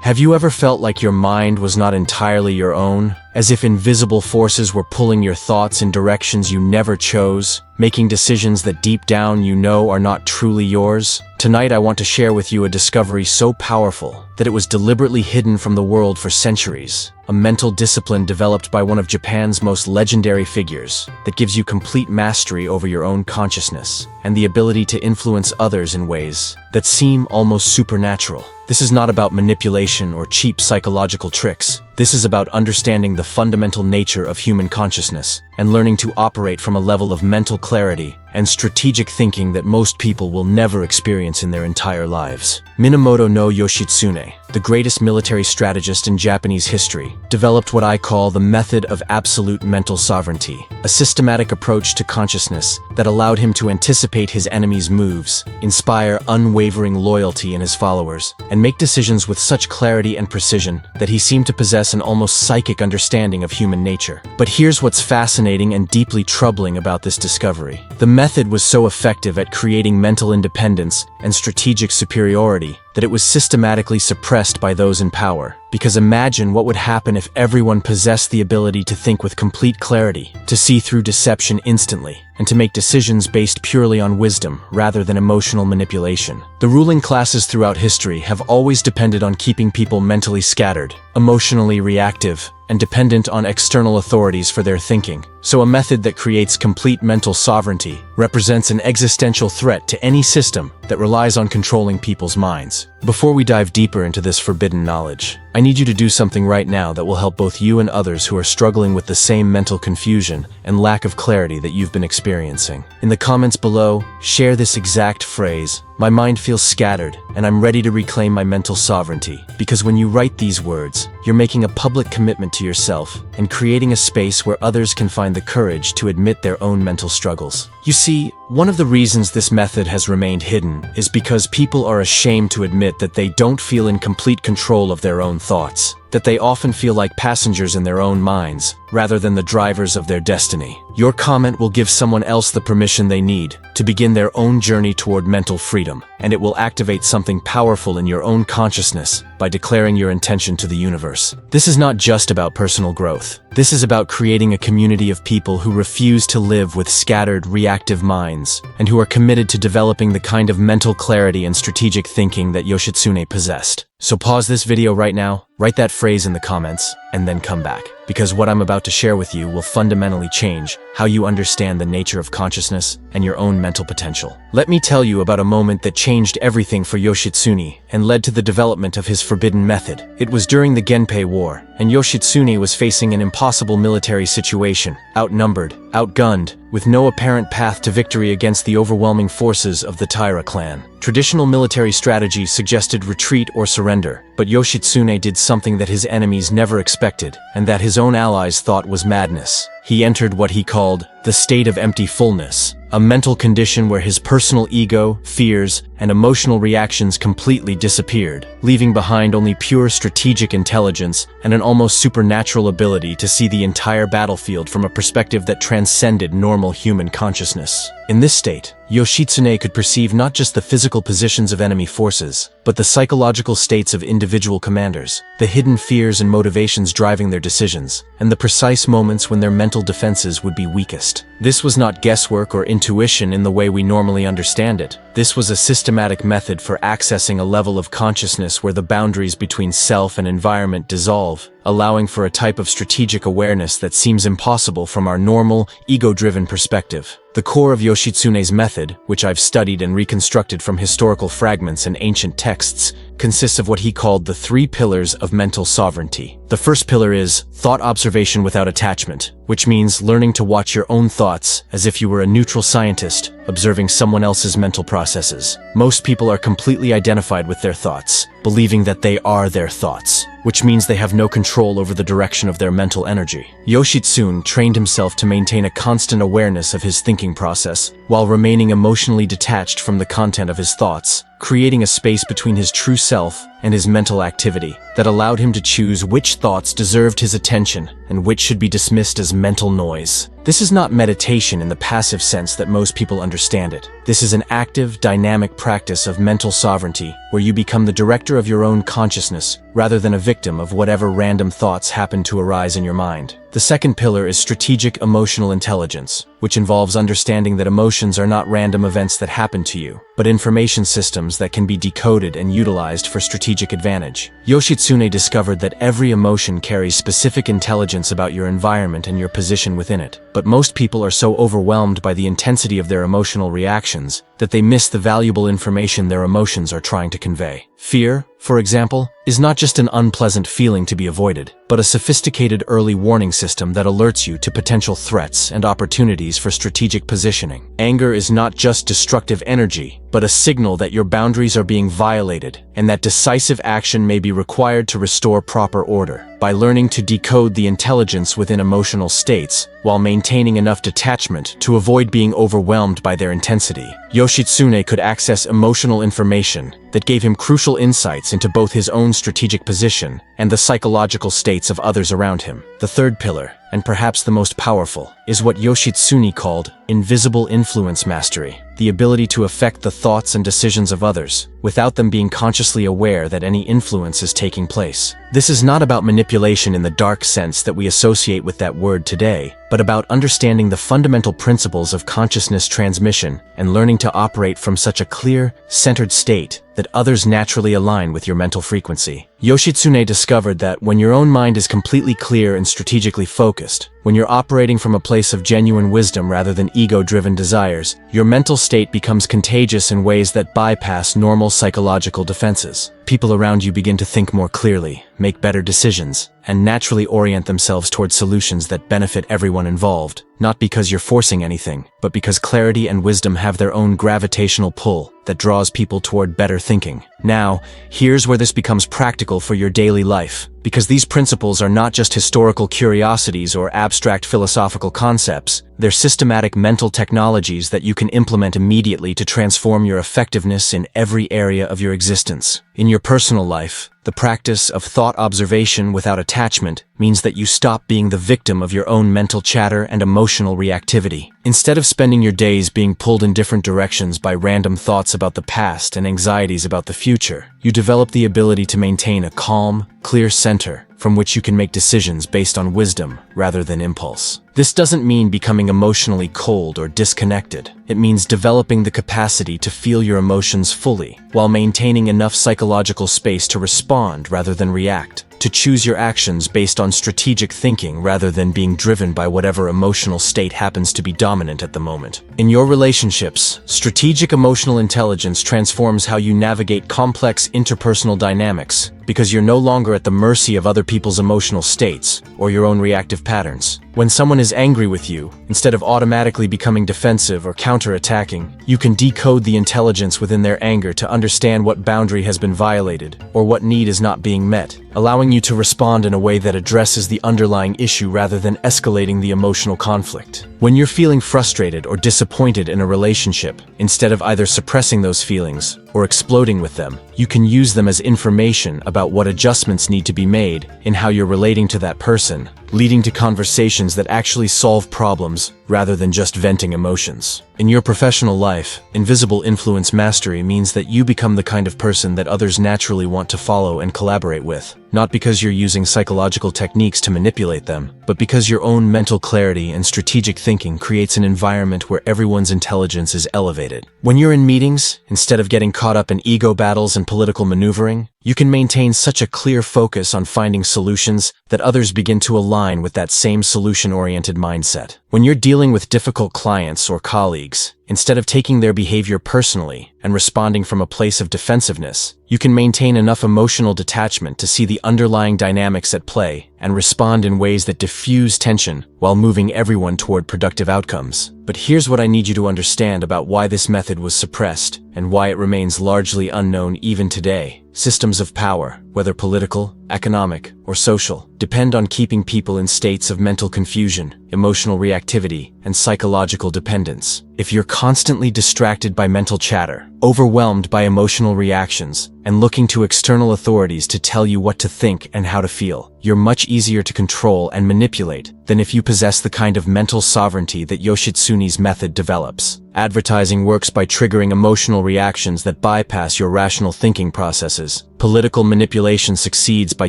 Have you ever felt like your mind was not entirely your own, as if invisible forces were pulling your thoughts in directions you never chose, making decisions that deep down you know are not truly yours? Tonight I want to share with you a discovery so powerful that it was deliberately hidden from the world for centuries. A mental discipline developed by one of Japan's most legendary figures that gives you complete mastery over your own consciousness and the ability to influence others in ways that seem almost supernatural. This is not about manipulation or cheap psychological tricks. This is about understanding the fundamental nature of human consciousness and learning to operate from a level of mental clarity and strategic thinking that most people will never experience in their entire lives. Minamoto no Yoshitsune, the greatest military strategist in Japanese history, developed what I call the method of absolute mental sovereignty, a systematic approach to consciousness that allowed him to anticipate his enemies' moves, inspire unwavering loyalty in his followers, and make decisions with such clarity and precision that he seemed to possess an almost psychic understanding of human nature. But here's what's fascinating and deeply troubling about this discovery. The method was so effective at creating mental independence and strategic superiority that it was systematically suppressed by those in power. Because imagine what would happen if everyone possessed the ability to think with complete clarity, to see through deception instantly, and to make decisions based purely on wisdom rather than emotional manipulation. The ruling classes throughout history have always depended on keeping people mentally scattered, emotionally reactive, and dependent on external authorities for their thinking. So a method that creates complete mental sovereignty represents an existential threat to any system that relies on controlling people's minds. Before we dive deeper into this forbidden knowledge, I need you to do something right now that will help both you and others who are struggling with the same mental confusion and lack of clarity that you've been experiencing. In the comments below, share this exact phrase: "My mind feels scattered, and I'm ready to reclaim my mental sovereignty." Because when you write these words, you're making a public commitment to yourself and creating a space where others can find the courage to admit their own mental struggles. You see, one of the reasons this method has remained hidden is because people are ashamed to admit that they don't feel in complete control of their own thoughts, that they often feel like passengers in their own minds, rather than the drivers of their destiny. Your comment will give someone else the permission they need to begin their own journey toward mental freedom, and it will activate something powerful in your own consciousness by declaring your intention to the universe. This is not just about personal growth. This is about creating a community of people who refuse to live with scattered, reactive minds, and who are committed to developing the kind of mental clarity and strategic thinking that Yoshitsune possessed. So pause this video right now, write that phrase in the comments, and then come back. Because what I'm about to share with you will fundamentally change how you understand the nature of consciousness and your own mental potential. Let me tell you about a moment that changed everything for Yoshitsune and led to the development of his forbidden method. It was during the Genpei War, and Yoshitsune was facing an impossible military situation, outnumbered, outgunned, with no apparent path to victory against the overwhelming forces of the Taira clan. Traditional military strategies suggested retreat or surrender, but Yoshitsune did something that his enemies never expected, and that his own allies thought was madness. He entered what he called the state of empty fullness, a mental condition where his personal ego, fears, and emotional reactions completely disappeared, leaving behind only pure strategic intelligence and an almost supernatural ability to see the entire battlefield from a perspective that transcended normal human consciousness. In this state, Yoshitsune could perceive not just the physical positions of enemy forces, but the psychological states of individual commanders, the hidden fears and motivations driving their decisions, and the precise moments when their mental defenses would be weakest. This was not guesswork or intuition in the way we normally understand it. This was a systematic method for accessing a level of consciousness where the boundaries between self and environment dissolve, allowing for a type of strategic awareness that seems impossible from our normal, ego-driven perspective. The core of Yoshitsune's method, which I've studied and reconstructed from historical fragments and ancient texts, consists of what he called the 3 pillars of mental sovereignty. The first pillar is thought observation without attachment, which means learning to watch your own thoughts as if you were a neutral scientist observing someone else's mental processes. Most people are completely identified with their thoughts, believing that they are their thoughts, which means they have no control over the direction of their mental energy. Yoshitsune trained himself to maintain a constant awareness of his thinking process while remaining emotionally detached from the content of his thoughts, creating a space between his true self and his mental activity that allowed him to choose which thoughts deserved his attention and which should be dismissed as mental noise. This is not meditation in the passive sense that most people understand it. This is an active, dynamic practice of mental sovereignty, where you become the director of your own consciousness, rather than a victim of whatever random thoughts happen to arise in your mind. The second pillar is strategic emotional intelligence, which involves understanding that emotions are not random events that happen to you, but information systems that can be decoded and utilized for strategic advantage. Yoshitsune discovered that every emotion carries specific intelligence about your environment and your position within it, but most people are so overwhelmed by the intensity of their emotional reactions that they miss the valuable information their emotions are trying to convey. Fear, for example, is not just an unpleasant feeling to be avoided, but a sophisticated early warning system that alerts you to potential threats and opportunities for strategic positioning. Anger is not just destructive energy, but a signal that your boundaries are being violated and that decisive action may be required to restore proper order. By learning to decode the intelligence within emotional states, while maintaining enough detachment to avoid being overwhelmed by their intensity, Yoshitsune could access emotional information that gave him crucial insights into both his own strategic position and the psychological states of others around him. The third pillar, and perhaps the most powerful, is what Yoshitsune called invisible influence mastery, the ability to affect the thoughts and decisions of others, without them being consciously aware that any influence is taking place. This is not about manipulation in the dark sense that we associate with that word today, but about understanding the fundamental principles of consciousness transmission and learning to operate from such a clear, centered state that others naturally align with your mental frequency. Yoshitsune discovered that when your own mind is completely clear and strategically focused, when you're operating from a place of genuine wisdom rather than ego-driven desires, your mental state becomes contagious in ways that bypass normal psychological defenses. People around you begin to think more clearly, make better decisions, and naturally orient themselves towards solutions that benefit everyone involved, not because you're forcing anything, but because clarity and wisdom have their own gravitational pull that draws people toward better thinking. Now, here's where this becomes practical for your daily life, because these principles are not just historical curiosities or abstract philosophical concepts, they're systematic mental technologies that you can implement immediately to transform your effectiveness in every area of your existence. In your personal life, the practice of thought observation without attachment means that you stop being the victim of your own mental chatter and emotional reactivity. Instead of spending your days being pulled in different directions by random thoughts about the past and anxieties about the future, you develop the ability to maintain a calm, clear center from which you can make decisions based on wisdom rather than impulse. This doesn't mean becoming emotionally cold or disconnected. It means developing the capacity to feel your emotions fully, while maintaining enough psychological space to respond rather than react, to choose your actions based on strategic thinking rather than being driven by whatever emotional state happens to be dominant at the moment. In your relationships, strategic emotional intelligence transforms how you navigate complex interpersonal dynamics, because you're no longer at the mercy of other people's emotional states or your own reactive patterns. When someone is angry with you, instead of automatically becoming defensive or counter-attacking, you can decode the intelligence within their anger to understand what boundary has been violated or what need is not being met, allowing you to respond in a way that addresses the underlying issue rather than escalating the emotional conflict. When you're feeling frustrated or disappointed in a relationship, instead of either suppressing those feelings or exploding with them, you can use them as information about what adjustments need to be made in how you're relating to that person, leading to conversations that actually solve problems rather than just venting emotions. In your professional life, invisible influence mastery means that you become the kind of person that others naturally want to follow and collaborate with, not because you're using psychological techniques to manipulate them, but because your own mental clarity and strategic thinking creates an environment where everyone's intelligence is elevated. When you're in meetings, instead of getting caught up in ego battles and political maneuvering, you can maintain such a clear focus on finding solutions that others begin to align with that same solution-oriented mindset. When you're dealing with difficult clients or colleagues, instead of taking their behavior personally and responding from a place of defensiveness, you can maintain enough emotional detachment to see the underlying dynamics at play and respond in ways that diffuse tension while moving everyone toward productive outcomes. But here's what I need you to understand about why this method was suppressed and why it remains largely unknown even today. Systems of power. whether political, economic, or social, depend on keeping people in states of mental confusion, emotional reactivity, and psychological dependence. If you're constantly distracted by mental chatter, overwhelmed by emotional reactions, and looking to external authorities to tell you what to think and how to feel, you're much easier to control and manipulate than if you possess the kind of mental sovereignty that Yoshitsune's method develops. Advertising works by triggering emotional reactions that bypass your rational thinking processes. Political manipulation succeeds by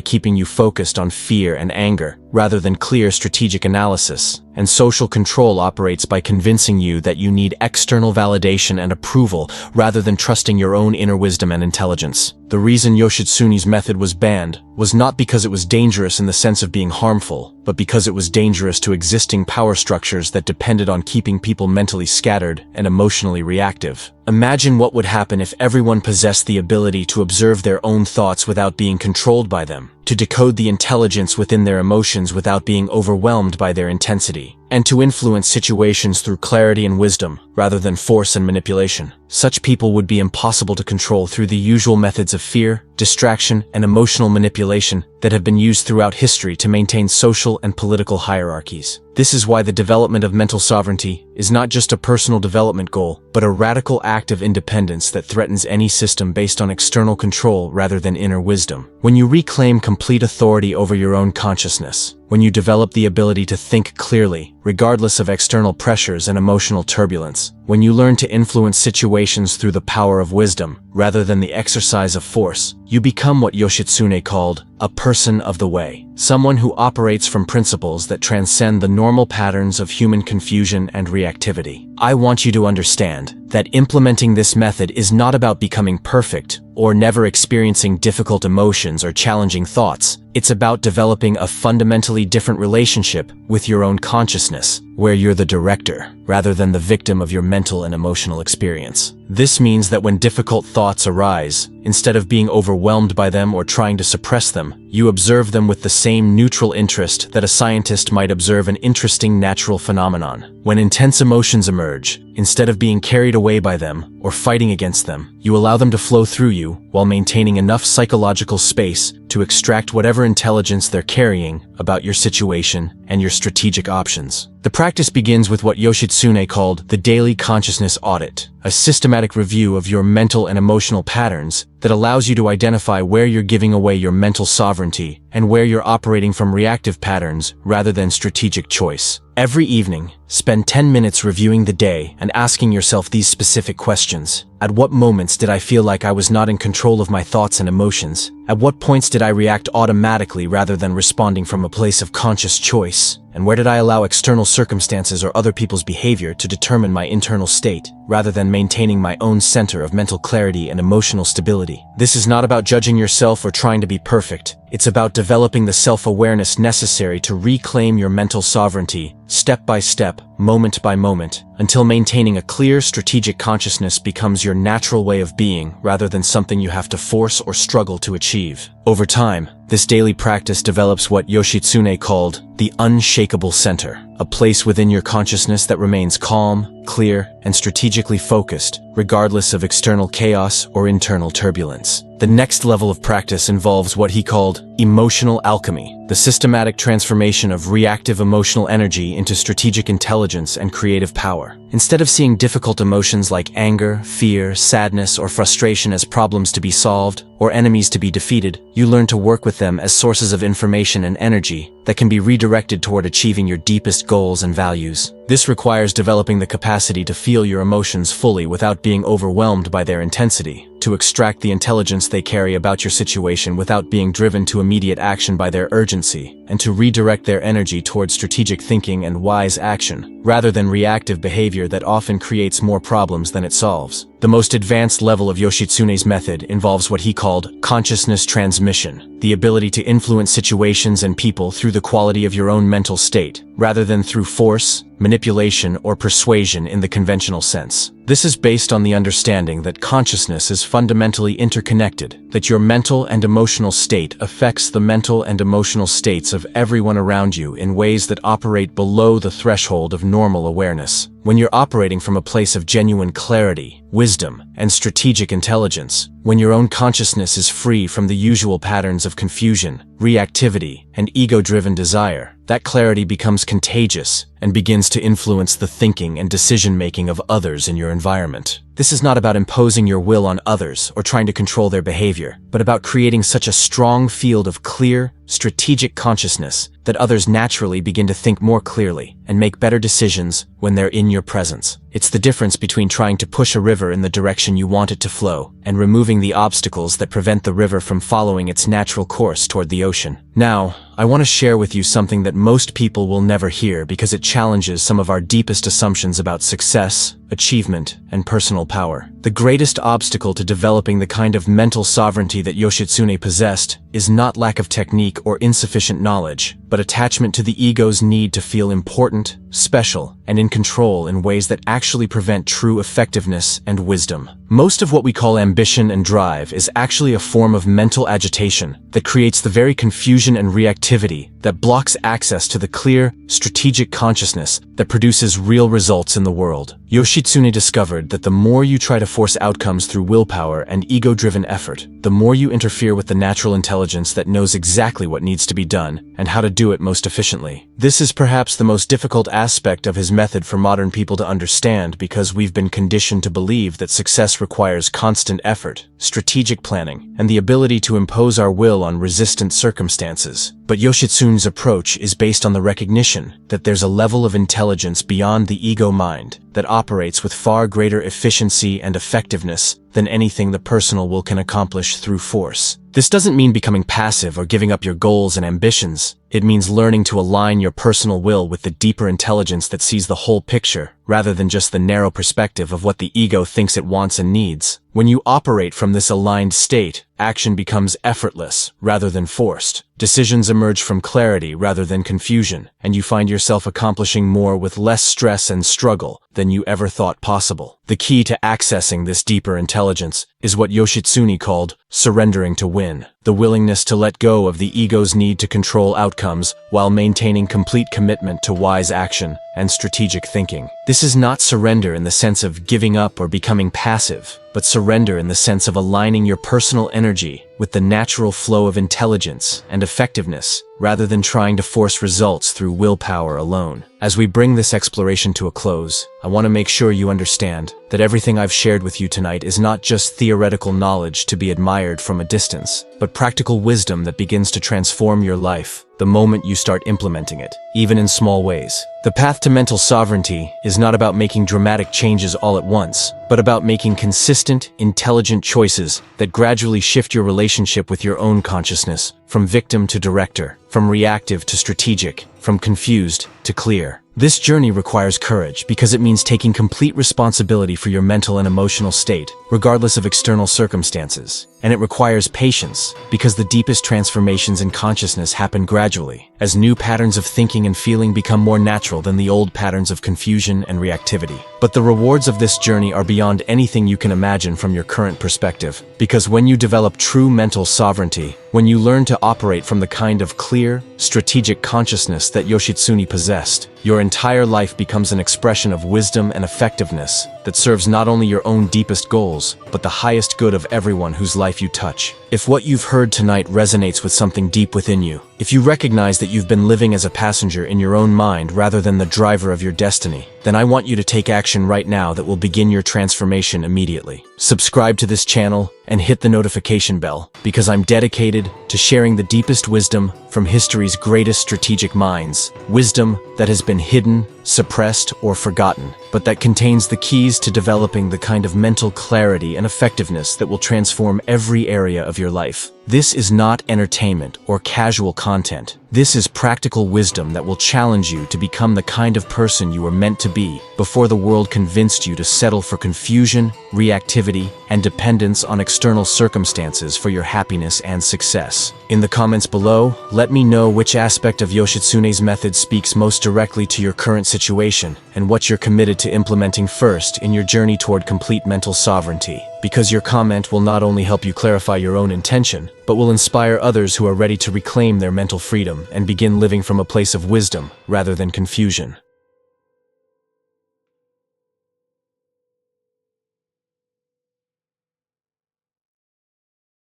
keeping you focused on fear and anger, rather than clear strategic analysis. And social control operates by convincing you that you need external validation and approval rather than trusting your own inner wisdom and intelligence. The reason Yoshitsune's method was banned was not because it was dangerous in the sense of being harmful, but because it was dangerous to existing power structures that depended on keeping people mentally scattered and emotionally reactive. Imagine what would happen if everyone possessed the ability to observe their own thoughts without being controlled by them, to decode the intelligence within their emotions without being overwhelmed by their intensity, and to influence situations through clarity and wisdom, rather than force and manipulation. Such people would be impossible to control through the usual methods of fear, distraction, and emotional manipulation that have been used throughout history to maintain social and political hierarchies. This is why the development of mental sovereignty is not just a personal development goal, but a radical act of independence that threatens any system based on external control rather than inner wisdom. When you reclaim complete authority over your own consciousness, when you develop the ability to think clearly, regardless of external pressures and emotional turbulence, when you learn to influence situations through the power of wisdom, rather than the exercise of force, you become what Yoshitsune called a person of the way, someone who operates from principles that transcend the normal patterns of human confusion and reactivity. I want you to understand that implementing this method is not about becoming perfect or never experiencing difficult emotions or challenging thoughts. It's about developing a fundamentally different relationship with your own consciousness, where you're the director, rather than the victim of your mental and emotional experience. This means that when difficult thoughts arise, instead of being overwhelmed by them or trying to suppress them, you observe them with the same neutral interest that a scientist might observe an interesting natural phenomenon. When intense emotions emerge, instead of being carried away by them or fighting against them, you allow them to flow through you while maintaining enough psychological space to extract whatever intelligence they're carrying about your situation and your strategic options. The practice begins with what Yoshitsune called the daily consciousness audit, a systematic review of your mental and emotional patterns that allows you to identify where you're giving away your mental sovereignty and where you're operating from reactive patterns rather than strategic choice. Every evening, spend 10 minutes reviewing the day and asking yourself these specific questions. At what moments did I feel like I was not in control of my thoughts and emotions? At what points did I react automatically rather than responding from a place of conscious choice? And where did I allow external circumstances or other people's behavior to determine my internal state, rather than maintaining my own center of mental clarity and emotional stability? This is not about judging yourself or trying to be perfect. It's about developing the self-awareness necessary to reclaim your mental sovereignty, step by step, moment by moment, until maintaining a clear strategic consciousness becomes your natural way of being rather than something you have to force or struggle to achieve. Over time, this daily practice develops what Yoshitsune called the unshakable center, a place within your consciousness that remains calm, clear, and strategically focused, regardless of external chaos or internal turbulence. The next level of practice involves what he called emotional alchemy, the systematic transformation of reactive emotional energy into strategic intelligence and creative power. Instead of seeing difficult emotions like anger, fear, sadness, or frustration as problems to be solved or enemies to be defeated, you learn to work with them as sources of information and energy that can be redirected toward achieving your deepest goals and values. This requires developing the capacity to feel your emotions fully without being overwhelmed by their intensity, to extract the intelligence they carry about your situation without being driven to immediate action by their urgency, and to redirect their energy towards strategic thinking and wise action, rather than reactive behavior that often creates more problems than it solves. The most advanced level of Yoshitsune's method involves what he called consciousness transmission, the ability to influence situations and people through the quality of your own mental state, rather than through force, manipulation, or persuasion in the conventional sense. This is based on the understanding that consciousness is fundamentally interconnected, that your mental and emotional state affects the mental and emotional states of everyone around you in ways that operate below the threshold of normal awareness. When you're operating from a place of genuine clarity, wisdom, and strategic intelligence, when your own consciousness is free from the usual patterns of confusion, reactivity, and ego-driven desire, that clarity becomes contagious and begins to influence the thinking and decision-making of others in your environment. This is not about imposing your will on others or trying to control their behavior, but about creating such a strong field of clear, strategic consciousness that others naturally begin to think more clearly and make better decisions when they're in your presence. It's the difference between trying to push a river in the direction you want it to flow and removing the obstacles that prevent the river from following its natural course toward the ocean. Now, I want to share with you something that most people will never hear because it challenges some of our deepest assumptions about success, achievement, and personal power. The greatest obstacle to developing the kind of mental sovereignty that Yoshitsune possessed is not lack of technique or insufficient knowledge, but attachment to the ego's need to feel important, special, and in control in ways that actually prevent true effectiveness and wisdom. Most of what we call ambition and drive is actually a form of mental agitation that creates the very confusion and reactivity that blocks access to the clear, strategic consciousness that produces real results in the world. Yoshitsune discovered that the more you try to force outcomes through willpower and ego-driven effort, the more you interfere with the natural intelligence that knows exactly what needs to be done and how to do it most efficiently. This is perhaps the most difficult aspect of his method for modern people to understand because we've been conditioned to believe that success requires constant effort, strategic planning, and the ability to impose our will on resistant circumstances. But Yoshitsune's approach is based on the recognition that there's a level of intelligence beyond the ego mind that operates with far greater efficiency and effectiveness than anything the personal will can accomplish through force. This doesn't mean becoming passive or giving up your goals and ambitions. It means learning to align your personal will with the deeper intelligence that sees the whole picture, rather than just the narrow perspective of what the ego thinks it wants and needs. When you operate from this aligned state, action becomes effortless rather than forced. Decisions emerge from clarity rather than confusion, and you find yourself accomplishing more with less stress and struggle than you ever thought possible. The key to accessing this deeper intelligence is what Yoshitsune called surrendering to win, the willingness to let go of the ego's need to control outcomes while maintaining complete commitment to wise action and strategic thinking. This is not surrender in the sense of giving up or becoming passive, but surrender in the sense of aligning your personal energy with the natural flow of intelligence and effectiveness, rather than trying to force results through willpower alone. As we bring this exploration to a close, I want to make sure you understand that everything I've shared with you tonight is not just theoretical knowledge to be admired from a distance, but practical wisdom that begins to transform your life the moment you start implementing it, even in small ways. The path to mental sovereignty is not about making dramatic changes all at once, but about making consistent, intelligent choices that gradually shift your relationship with your own consciousness, from victim to director, from reactive to strategic, from confused to clear. This journey requires courage because it means taking complete responsibility for your mental and emotional state, regardless of external circumstances. And it requires patience because the deepest transformations in consciousness happen gradually, as new patterns of thinking and feeling become more natural than the old patterns of confusion and reactivity. But the rewards of this journey are beyond anything you can imagine from your current perspective, because when you develop true mental sovereignty, when you learn to operate from the kind of clear, strategic consciousness that Yoshitsune possessed, your entire life becomes an expression of wisdom and effectiveness that serves not only your own deepest goals, but the highest good of everyone whose life you touch. If what you've heard tonight resonates with something deep within you, if you recognize that you've been living as a passenger in your own mind rather than the driver of your destiny, then I want you to take action right now that will begin your transformation immediately. Subscribe to this channel and hit the notification bell, because I'm dedicated to sharing the deepest wisdom from history's greatest strategic minds, wisdom that has been hidden, suppressed, or forgotten, but that contains the keys to developing the kind of mental clarity and effectiveness that will transform every area of your life. This is not entertainment or casual content. This is practical wisdom that will challenge you to become the kind of person you were meant to be before the world convinced you to settle for confusion, reactivity, and dependence on external circumstances for your happiness and success. In the comments below, let me know which aspect of Yoshitsune's method speaks most directly to your current situation situation, and what you're committed to implementing first in your journey toward complete mental sovereignty. Because your comment will not only help you clarify your own intention, but will inspire others who are ready to reclaim their mental freedom and begin living from a place of wisdom rather than confusion.